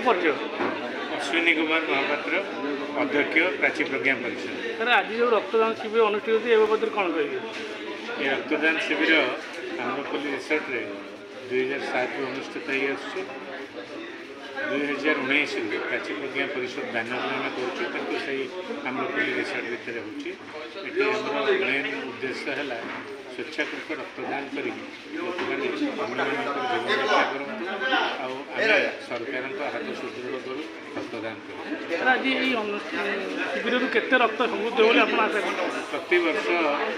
परिचय? अश्विनी कुमार महापात्र, अध्यक्ष प्राची प्रज्ञा परिषद। सर आज जो रक्तदान शिविर अनुष्ठित होती है बदल कौन कहे? ये रक्तदान शिविर आम्रपल्ली रिसोर्ट रे 2007 अनुष्ठित हो 2019 प्राची प्रज्ञा परिषद बैनर आम कर आम्रपल्ली रिसोर्ट भितर होम मेन उद्देश्य है स्वेच्छाकृत रक्तदान कर लोक मैंने जीवन रक्षा करूँ सरकार हाथ सुदृढ़ करूँ रक्तदान करूँ। आज शिविर केते रक्त समृद्ध बोले आप आशा करते? प्रति वर्ष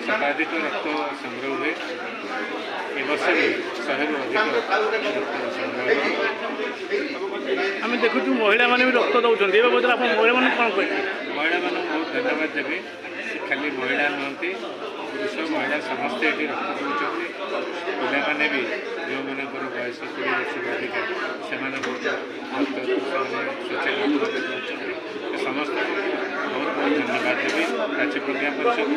शताधिक रक्त संग्रह हुए ए वर्ष भी 100 रु अधिक रक्त संग्रह। आम देखु महिला मैंने भी रक्त दौरान ए बदल आप महिला मैंने कौन कहे? महिला मानक बहुत धन्यवाद देवी। खाली महिला नुहति पुरुष महिला समस्ते ये रक्त दौरान पाने भी जो मनकर बयस 20 वर्ष अधिक से रक्त स्वेच्छा समस्त बहुत बहुत धन्यवाद देवी। प्राची प्रज्ञा परिषद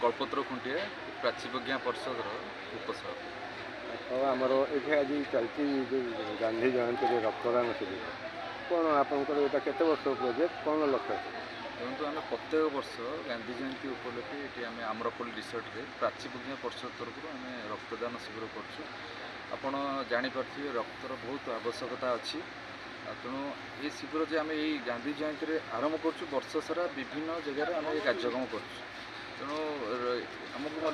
कल्पत्र खुंटिया प्राची प्रज्ञा परिषद उपसभापति। आमर ये आज चलती जो गांधी जयंती रक्तदान शिविर कौन आपंकर यहाँ केते वर्ष प्रोजेक्ट कौन लक्ष्य? देखो आम प्रत्येक वर्ष गांधी जयंती उपलक्षे ये आम आम्रपल्ली रिसोर्ट रे प्राची प्रज्ञा परिषद तरफ आम रक्तदान शिविर कर जापारे रक्तर बहुत आवश्यकता अच्छी तेणु ये शिविर जो आम यही गांधी जयंती आरंभ कर वर्ष सारा विभिन्न जगह आम ये कार्यक्रम कर तेणु आमको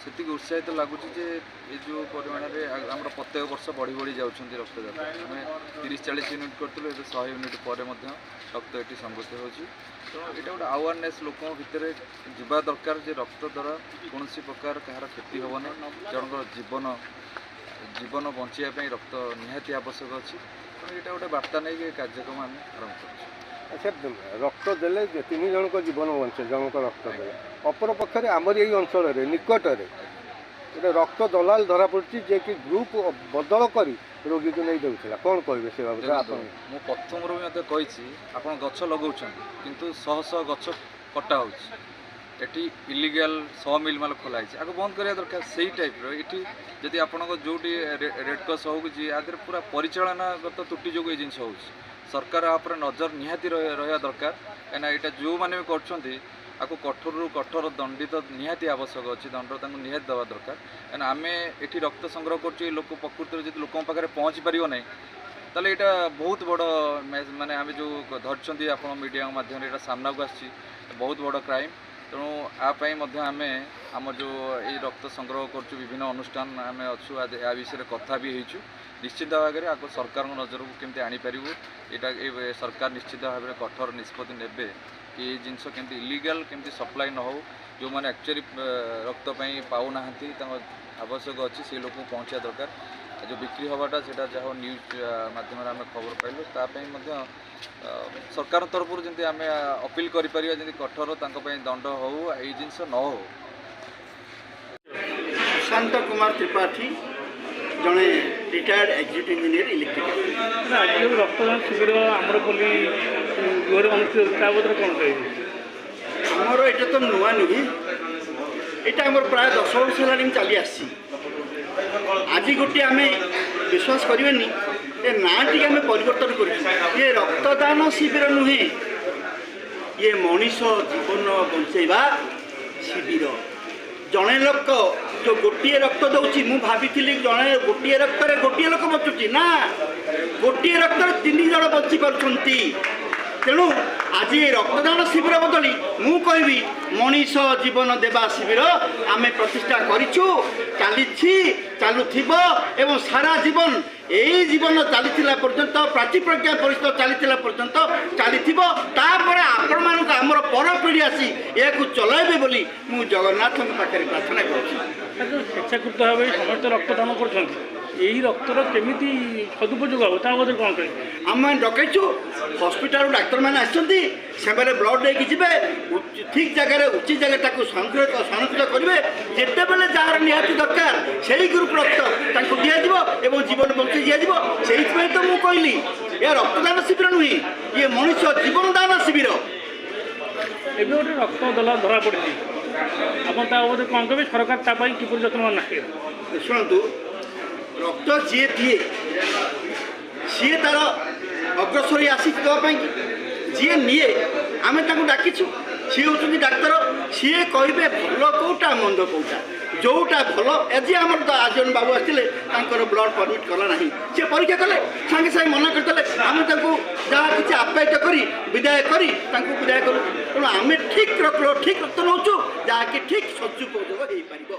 सेति उत्साहित लगुच ये जो परिमाण में आम प्रत्येक वर्ष बढ़ी बढ़ी जाऊँच रक्तदाता आम 30-40 यूनिट करूँ ए 100 यूनिट पर रक्त ये संगृत हो तेणु यहाँ गोटे आवेरनेस लोक भितर जा दरकार जे रक्त द्वारा कौन प्रकार कहार क्षति हेन जनक जीवन बचाई रक्त निहाती आवश्यक अच्छी तेणु यहाँ गोटे बार्ता नहीं कार्यक्रम आम आरंभ कर। अच्छा रक्त देले 3 जन को जीवन बचे जनक रक्त दे अपर पक्षे आमर यही अंचल निकट में गोटे रक्त दलाल धरा पड़ी जे कि ग्रुप बदल कर रोगी को नहीं देता कौन कहे से बाबू? मु प्रथम भी मत कही आप गछ लगाऊँ किंतु शह शह गछ कटा होटी इलिगाल 100 मिल माल खोलाई आगे बंद करवा दरकार से टाइप ये जदि आपण जो रेड क्रॉस हो आदि पूरा परिचालनागत त्रुटि जो ये जिन हो सरकार आप नजर निहाती रहा दरकार कहीं यहाँ जो मैंने भी कर कठोर कठोर दंडित निहाती आवश्यक अच्छी दंड निहाती देवा दरकार कहीं आम ये रक्त संग्रह कर लोक प्रकृति में लोक पाखे पहुँची पार ना ताले यहाँ बहुत बड़ माने आम जो धरती आप मीडिया माध्यम यहाँ सामना को आसी बहुत बड़ क्राइम तेणु आपाई आम आम जो ये रक्त संग्रह कर विभिन्न अनुष्ठान आम अच्छु आ विषय कथा भी होइछु निश्चित भाव में आपको सरकार नजर को केमती आनीपर यहाँ सरकार निश्चित भाव में कठोर निष्पत्ति नेबे कि ये जिनस केमती इलिगाल केमती सप्लाई न हो जो मैंने एक्चुअली रक्त पाऊना आवश्यक अच्छी से लोक पहुँचा दरकार जो बिक्री हवाटा से जहाँ न्यूज माध्यम आम खबर पाइलु तापाई सरकार तरफ जमी आम अपील कर कठोर दंड हो ये जिनस न हो। सुशांत कुमार त्रिपाठी जड़े रिटायर्ड एग्जीक्यूटिव इंजीनियर इलेक्ट्रिकल। आज जो रक्तदान शिविर आम्रपल्ली अनुष्ठित बदल कौन कहे? आमर ये तो नुआ नुहे यहाँ आम प्राय 10 वर्ष है चली आसी आज गोटे आम विश्वास करेनि ये ना टी आम परिवर्तन कर ये रक्तदान शिविर नुहे ये मनीष जीवन बंचेवा शिविर जड़े लोक जो गोटे रक्त दौची मु भावी जड़े गोटे रक्त गोटे लोक बचुची ना गोटे रक्त 3 जन बची पार्टी तेणु आज ये रक्तदान शिविर बदली मु कहबी मनीष जीवन देवा शिविर आम प्रतिष्ठा करिछु चलुथिबो एवं सारा जीवन यही जीवन चली पर्यंत प्राची प्रज्ञा परिषद चली पर्यंत चलीथिबो तापर आपण मानक आमर पर पीढ़ी आसी या चलाइबे बोली मु जगन्नाथ पाखे प्रार्थना करुछि। स्वेच्छाकृत भाव समस्त रक्तदान कर यही रक्तर केमी सदुपयोग हम बदल कौन कहे? आम डकैचु हस्पिटाल डाक्तर मैंने आसछन्ति से ब्लड लेके जी ठीक जगह उचित जगह संरक्षित करेंगे जिते बेले जार निहाती दरकार से ग्रुप रक्त दिज्व जीवन बचे दिज्व से तो मुझे कहली ये रक्तदान शिविर नुहे ये मनुष्य जीवन दान शिविर ए गोटे रक्त दला धरा पड़ी आप कौन कहे सरकार किपर जत्न ना शुणु ରକ୍ତ ଯିଏ ଦିଏ ସିଏ ତାର ଅଗ୍ରସର ଆସିଛି ଦେବା ପାଇଁ ଯିଏ ନିଏ ଆମେ ତାଙ୍କୁ ଡାକିଛୁ ସିଏ ହେଉଛନ୍ତି ଡାକ୍ତର ସିଏ କହିବେ ଭଲ କେଉଁଟା ମନ୍ଦ କେଉଁଟା ଯେଉଁଟା ଭଲ ଆଜି ଆମର ଆଜନ ବାବୁ ଆସିଥିଲେ ତାଙ୍କର ବ୍ଲଡ଼ ପରମିଟ୍ କଲା ନାହିଁ ସେ ପରୀକ୍ଷା କଲେ ସାଙ୍ଗେ ସାଙ୍ଗେ ମନା କରିଦେଲେ ଆମେ ତାଙ୍କୁ ଯାହା କିଛି ଆପ୍ୟାୟିତ କରି ବିଦାୟ କରି ତାଙ୍କୁ ବିଦାୟ କରୁ ତେଣୁ ଆମେ ଠିକ୍ ରକ୍ତ ନେଉଛୁ ଯାହାକି ଠିକ୍ ସଦୁପଯୋଗ ହେଇପାରିବ।